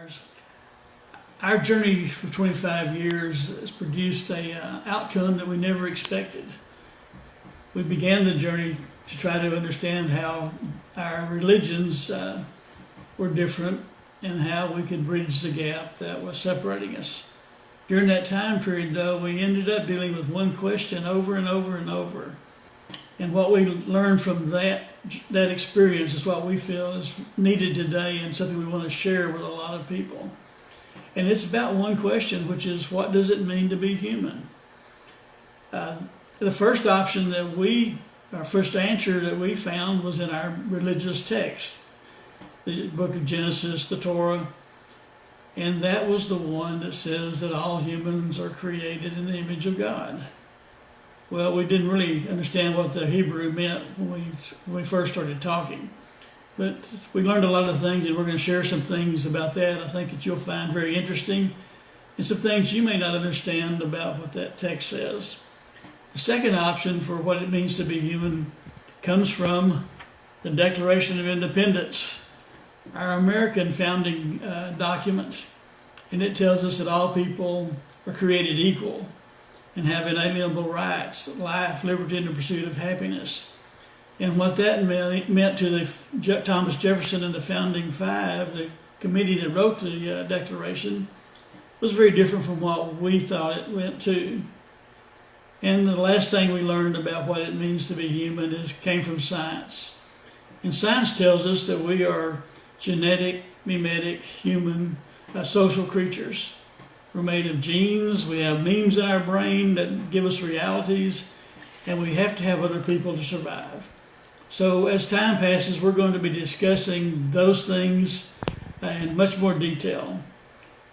ours. Our journey for 25 years has produced a outcome that we never expected. We began the journey to try to understand how our religions were different and how we could bridge the gap that was separating us. During that time period, though, we ended up dealing with one question over and over and over. And what we learned from that experience is what we feel is needed today and something we want to share with a lot of people. And it's about one question, which is, what does it mean to be human? The first option our first answer that we found was in our religious text, the book of Genesis, the Torah. And that was the one that says that all humans are created in the image of God. Well, we didn't really understand what the Hebrew meant when we first started talking. But we learned a lot of things, and we're going to share some things about that I think that you'll find very interesting, and some things you may not understand about what that text says. The second option for what it means to be human comes from the Declaration of Independence, our American founding document. And it tells us that all people are created equal and have inalienable rights, life, liberty, and the pursuit of happiness. And what that meant to Thomas Jefferson and the Founding Five, the committee that wrote the Declaration, was very different from what we thought it went to. And the last thing we learned about what it means to be human came from science. And science tells us that we are genetic, mimetic, human, social creatures. We're made of genes, we have memes in our brain that give us realities, and we have to have other people to survive. So as time passes, we're going to be discussing those things in much more detail.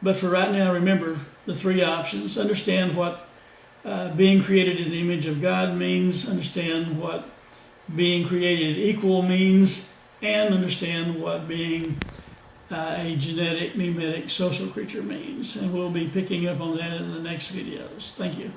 But for right now, remember the three options. Understand what being created in the image of God means, understand what being created equal means, and understand what being a genetic, mimetic, social creature means. And we'll be picking up on that in the next videos. Thank you.